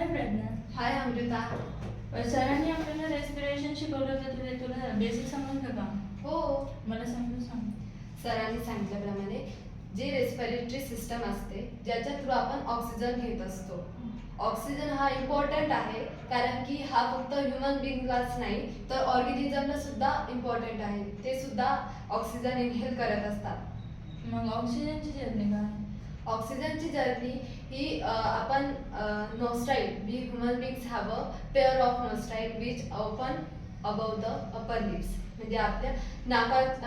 हाय प्रज्ञा. हाय अमृता. सरांनी आपल्याला रेस्पिरेशन शिकवलं होतं, तुला बेसिक समजलं का? हो, मला समजून सांग. सरांनी सांगितल्याप्रमाणे जी रेस्पिरेटरी सिस्टम असते ज्याच्या थ्रू आपण ऑक्सिजन घेत असतो. ऑक्सिजन हा इम्पॉर्टंट आहे कारण की हा फक्त ह्युमन बिंगलाच नाही तर ऑर्गॅनिझमला सुद्धा इम्पॉर्टंट आहे. ते सुद्धा ऑक्सिजन इनहेल करत असतात. मग ऑक्सिजनची जर्नी काय? ऑक्सिजनची जर्नी ही आपण nostril we human beings have a pair of nostril which open above the upper lips. म्हणजे आपल्या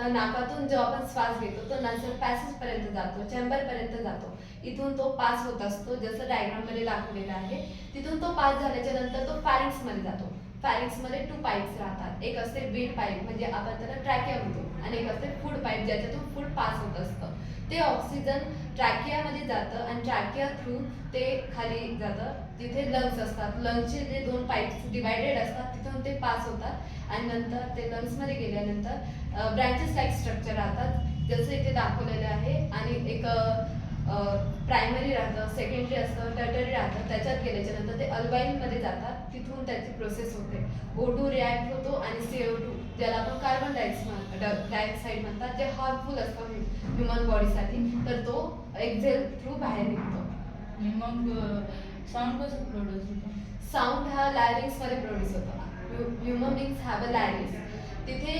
नाकातून जो आपण श्वास घेतो तो नंतर पॅसेज पर्यंत जातो, चेंबर पर्यंत जातो. इथून तो पास होत असतो जसं डायग्राम मध्ये दाखवलेला आहे. तिथून तो पास झाल्याच्या नंतर तो फॅरिंक्स मध्ये जातो. फॅरिंक्स मध्ये 2 पाईप्स राहतात. एक असते बीड पाईप म्हणजे आपण त्याला ट्रॅकिया म्हणतो आणि एक असते फूड पाईप ज्याच्यातून फूड पास होत असतं. ते ऑक्सिजन ट्रॅकियामध्ये जातं आणि ट्रॅकिया थ्रू ते खाली जातं. तिथे लंग्स असतात. लंग्सचे जे 2 पाईप्स डिवायडेड असतात तिथून ते पास होतात आणि नंतर ते लंग्समध्ये गेल्यानंतर ब्रँचेस लाईक स्ट्रक्चर राहतात जसं इथे दाखवलेलं आहे. आणि एक प्रायमरी राहतं, सेकंडरी असतं, टर्टरी राहतं. त्याच्यात गेल्याच्या नंतर ते अल्वाईनमध्ये जातात. तिथून त्याची प्रोसेस होते. O2 रिॲक्ट होतो आणि CO2 ज्याला आपण कार्बन डायऑक्साईड म्हणतात जे हार्मफुल असतं ह्युमन बॉडीसाठी तर तो एक्झेल थ्रू बाहेर निघतो. मग साऊंड कसं प्रोड्यूस होतं? साऊंड हा लॅरिंग्स मध्ये प्रोड्यूस होतो. Human beings have a larynx. तिथे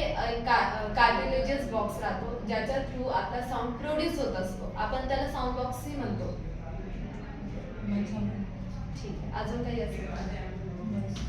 कार्टिलेजियस बॉक्स राहतो ज्याच्या थ्रू आपला साऊंड प्रोड्यूस होत असतो. आपण त्याला साऊंड बॉक्सही म्हणतो. मग समज. ठीक आहे, अजून काही असेल? बस.